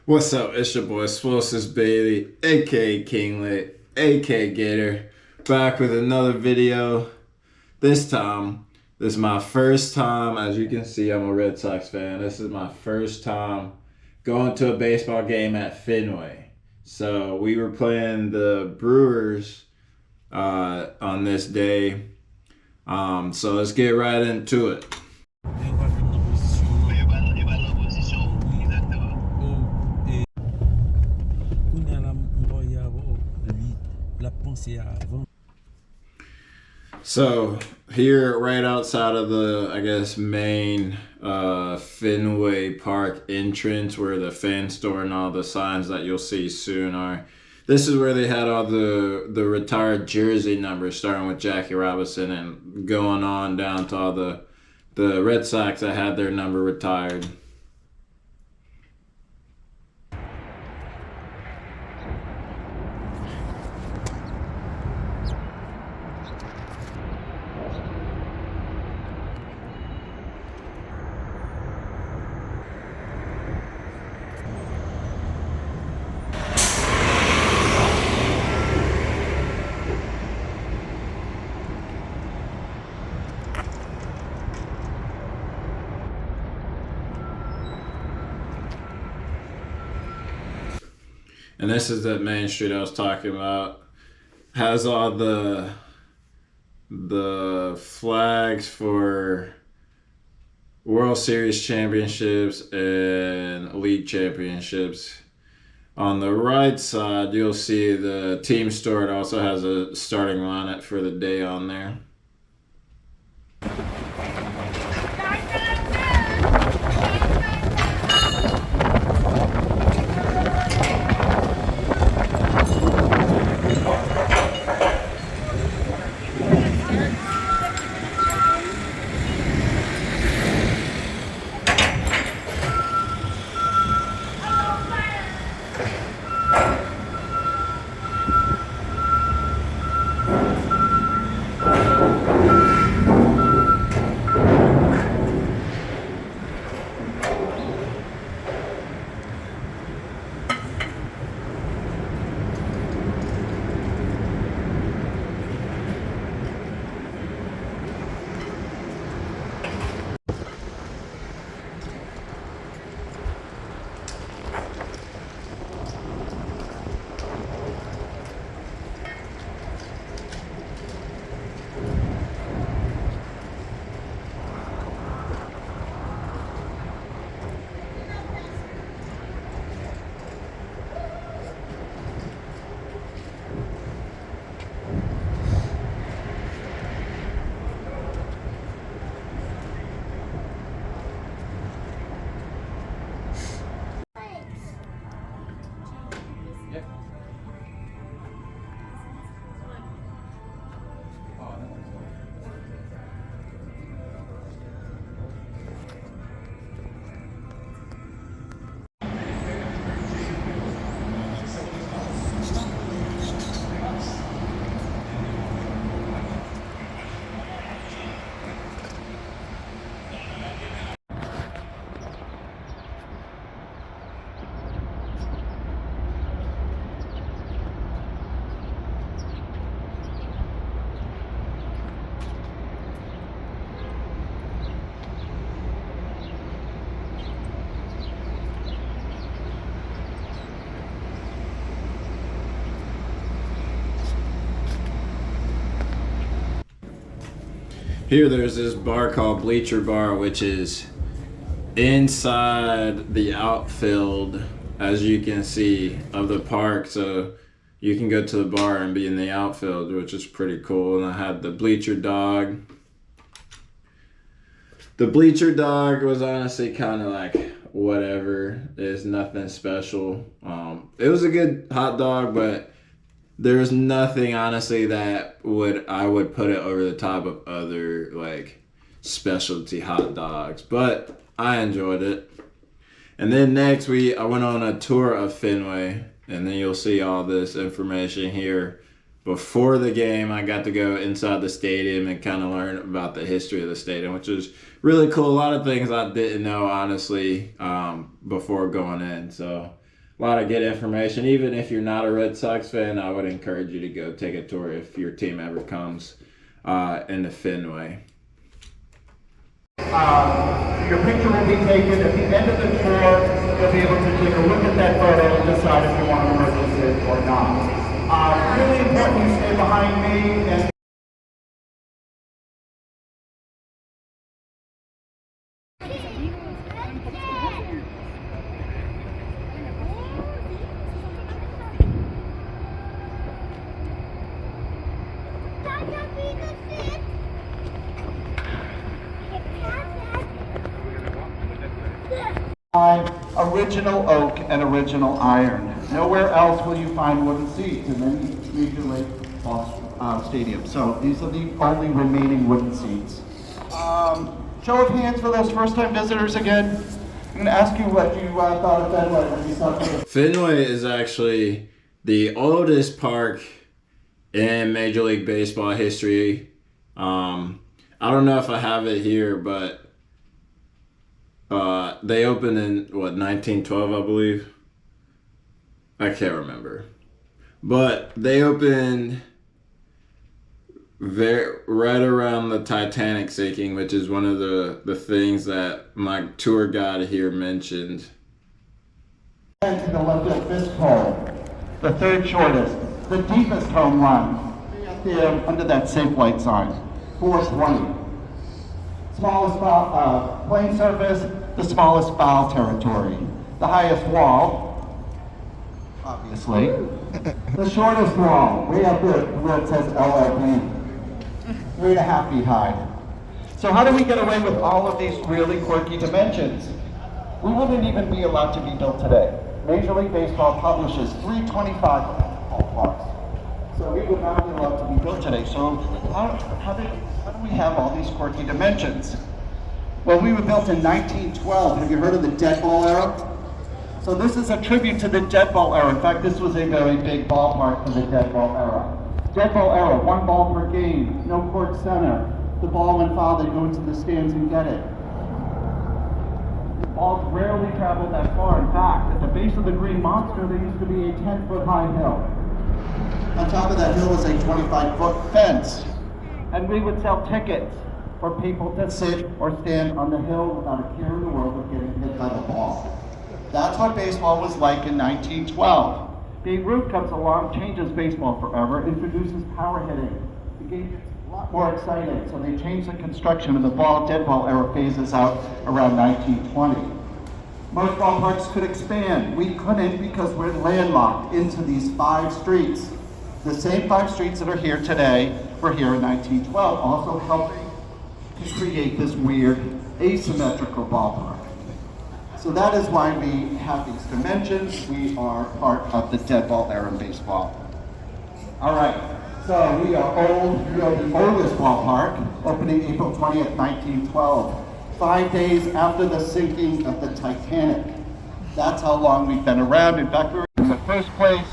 What's up? It's your boy Swilsis Bailey, aka Kinglet, aka Gator, back with another video. This time, this is my first time. As you can see, I'm a Red Sox fan. This is my first time going to a baseball game at Fenway. So we were playing the Brewers on this day. So let's get right into it. So here, right outside of the, I guess, main Fenway Park entrance, where the fan store and all the signs that you'll see soon are. This is where they had all the retired jersey numbers, starting with Jackie Robinson and going on down to all the Red Sox that had their number retired. And this is the main street I was talking about. Has all the flags for World Series championships and league championships. On the right side, you'll see the team store. It also has a starting lineup for the day on there. Here there's this bar called Bleacher Bar, which is inside the outfield, as you can see, of the park. So you can go to the bar and be in the outfield, which is pretty cool. And I had the Bleacher Dog. The Bleacher Dog was honestly kind of like whatever. There's nothing special. It was a good hot dog, but there's nothing honestly that I would put it over the top of other like specialty hot dogs, but I enjoyed it. And then next I went on a tour of Fenway, and then you'll see all this information here. Before the game, I got to go inside the stadium and kind of learn about the history of the stadium, which was really cool. A lot of things I didn't know honestly before going in. So a lot of good information. Even if you're not a Red Sox fan, I would encourage you to go take a tour if your team ever comes into Fenway. Your picture will be taken at the end of the tour. You'll be able to take a look at that photo and decide if you want to purchase it or not. Really important you stay behind me and original oak and original iron. Nowhere else will you find wooden seats in any major league stadium. So these are the only remaining wooden seats. Show of hands for those first-time visitors again. I'm going to ask you what you thought of Fenway when you saw it. Fenway is actually the oldest park in Major League Baseball history. I don't know if I have it here, but they opened in 1912, I believe. I can't remember, but they opened right around the Titanic sinking, which is one of the things that my tour guide here mentioned. And to the left of this hole, the third shortest, the deepest home run, there under that safe white sign, 420. Smallest foul, playing surface, the smallest foul territory. The highest wall, obviously. The shortest wall, way up there where it says LLB. 3.5 feet high. So how do we get away with all of these really quirky dimensions? We wouldn't even be allowed to be built today. Major League Baseball publishes 325 ballparks. So we would not be allowed to be built today. So how do we have all these quirky dimensions? Well, we were built in 1912. Have you heard of the dead ball era? So this is a tribute to the dead ball era. In fact, this was a very big ballpark for the dead ball era. Dead ball era, 1 ball per game, no court center. The ball when fouled, they go into the stands and get it. Balls rarely traveled that far. In fact, at the base of the Green Monster, there used to be a 10-foot high hill. On top of that hill was a 25-foot fence. And we would sell tickets for people to sit or stand on the hill without a care in the world of getting hit by the ball. That's what baseball was like in 1912. Babe Ruth comes along, changes baseball forever, introduces power hitting. The game gets a lot more exciting, so they change the construction and the dead ball era phases out around 1920. Most ballparks could expand. We couldn't because we're landlocked into these 5 streets. The same 5 streets that are here today were here in 1912, also helping to create this weird asymmetrical ballpark. So that is why we have these dimensions. We are part of the dead ball era in baseball. All right, so we are old. We are the oldest ballpark, opening April 20th, 1912, 5 days after the sinking of the Titanic. That's how long we've been around. In fact, we were in the first place.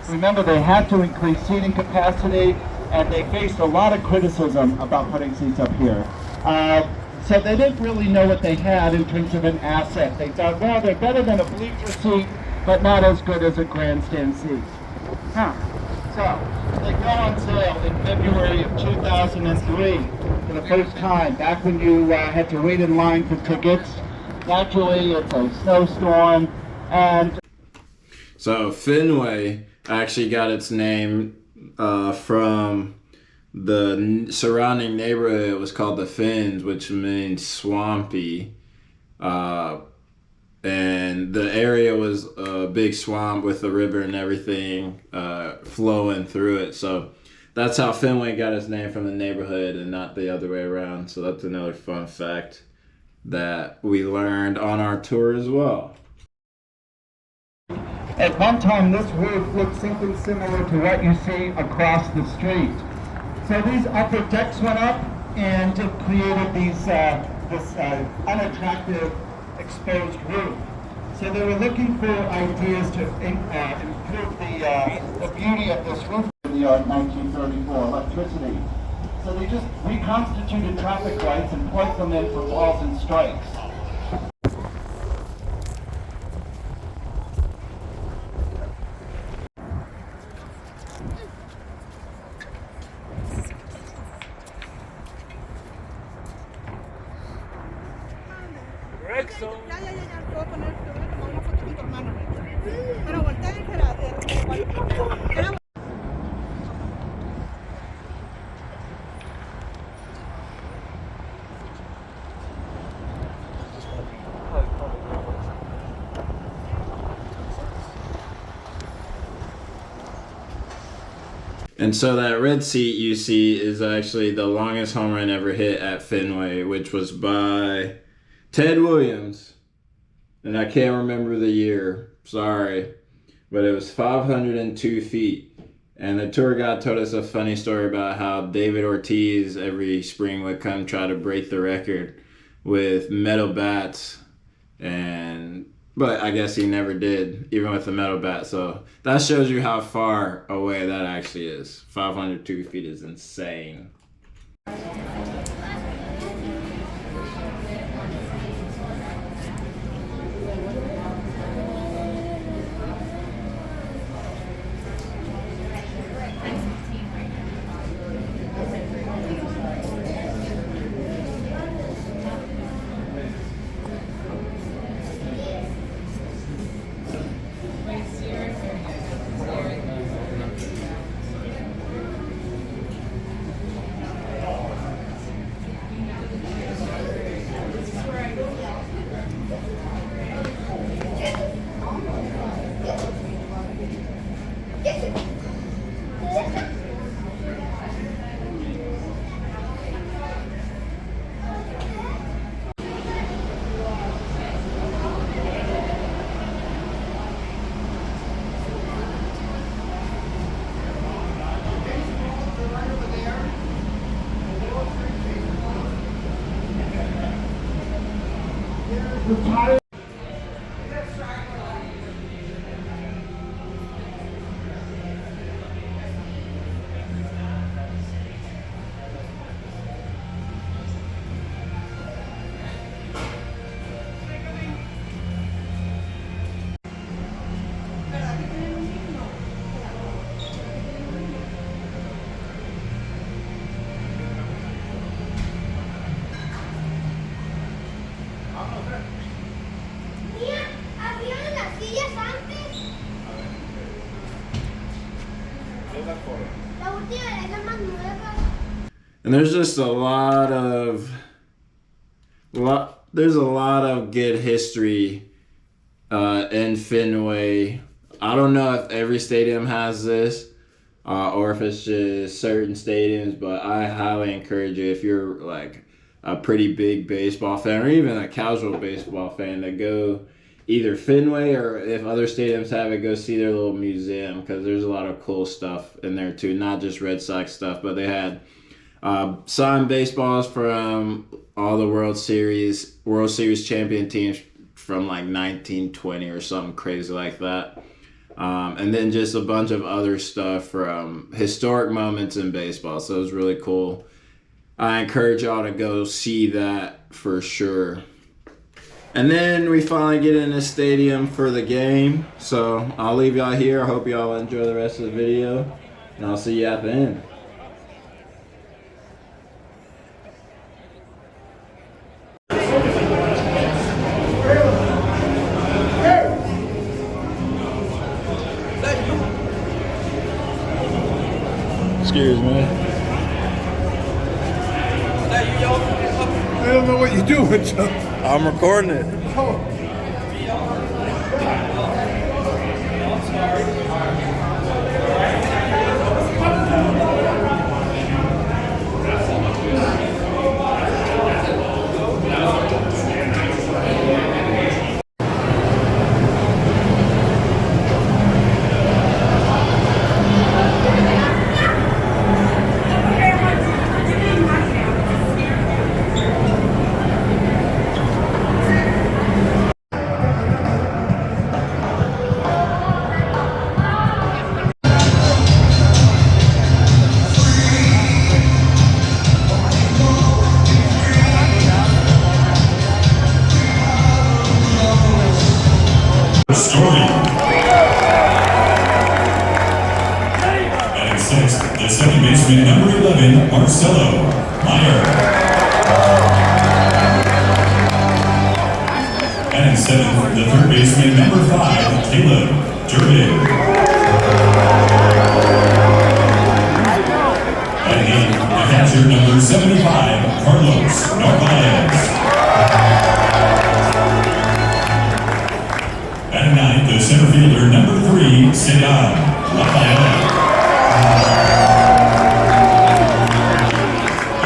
Remember, they had to increase seating capacity, and they faced a lot of criticism about putting seats up here. So they didn't really know what they had in terms of an asset. They thought, well, they're better than a bleacher seat, but not as good as a grandstand seat. So they go on sale in February of 2003 for the first time, back when you had to wait in line for tickets. Naturally, it's a snowstorm, and so Fenway actually got its name from the surrounding neighborhood. Was called the Fens, which means swampy, and the area was a big swamp with a river and everything flowing through it. So that's how Fenway got its name, from the neighborhood and not the other way around. So that's another fun fact that we learned on our tour as well. At one time, this roof looked something similar to what you see across the street. So these upper decks went up and it created this unattractive exposed roof. So they were looking for ideas to improve the beauty of this roof in the year 1934, electricity. So they just reconstituted traffic lights and plugged them in for balls and strikes. Jackson. Ya, puedo poner, te voy a tomar una foto con tu hermano. Pero voltea y era. And so that red seat you see is actually the longest home run ever hit at Fenway, which was by Ted Williams. And I can't remember the year, sorry. But it was 502 feet. And the tour guide told us a funny story about how David Ortiz every spring would come try to break the record with metal bats. But I guess he never did, even with the metal bat. So that shows you how far away that actually is. 502 feet is insane. And there's just a lot of good history in Fenway. I don't know if every stadium has this or if it's just certain stadiums, but I highly encourage you, if you're like a pretty big baseball fan or even a casual baseball fan, to go either Fenway, or if other stadiums have it, go see their little museum, because there's a lot of cool stuff in there too, not just Red Sox stuff, but they had signed baseballs from all the World Series champion teams from like 1920 or something crazy like that. And then just a bunch of other stuff from historic moments in baseball. So it was really cool. I encourage y'all to go see that for sure. And then we finally get in the stadium for the game. So I'll leave y'all here. I hope y'all enjoy the rest of the video. And I'll see you at the end. Excuse me. I don't know what you're doing, Chuck. I'm recording it. Batting sixth, the second baseman, number 11, Marcelo Meyer. At 7th, the third baseman, number 5, Caleb Durbin. At 8th, the catcher, number 75, Carlos Narvaez. At 9th, the center fielder, number 3, Sedan Rafael.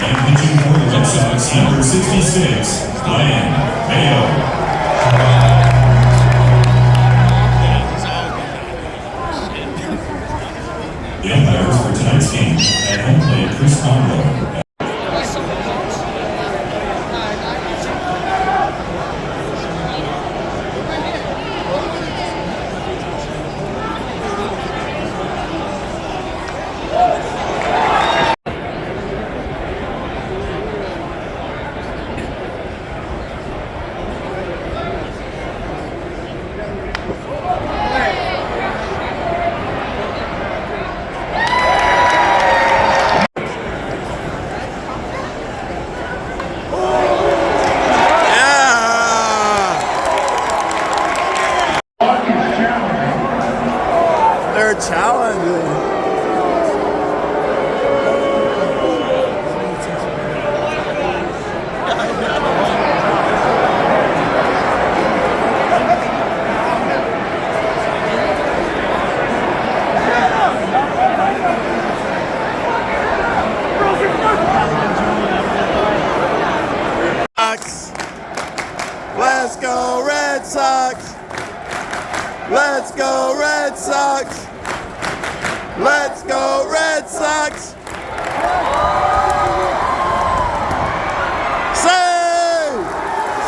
And pitching for the Red Sox, number 66, Ryan Mayo. The umpires for tonight's game at home plate, Chris Conroy. They're challenging. Let's go Red Sox! Let's go Red Sox! Let's go Red Sox! Save!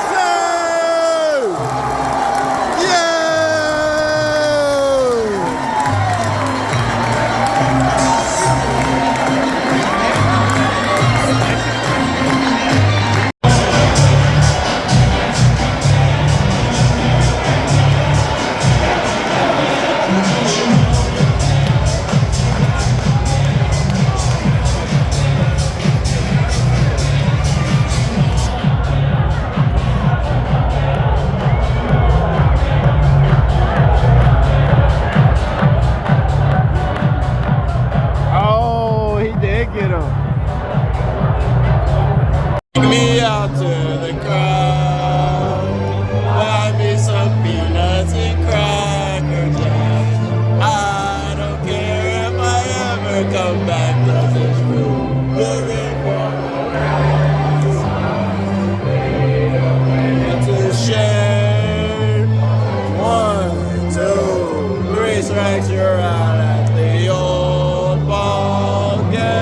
Save! Yeah! Me out to the crowd, buy me some peanuts and Cracker Jack. I don't care if I ever come back to this room. It's a shame. 1, 2, 3 strikes, you're out at the old ball game.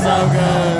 So good.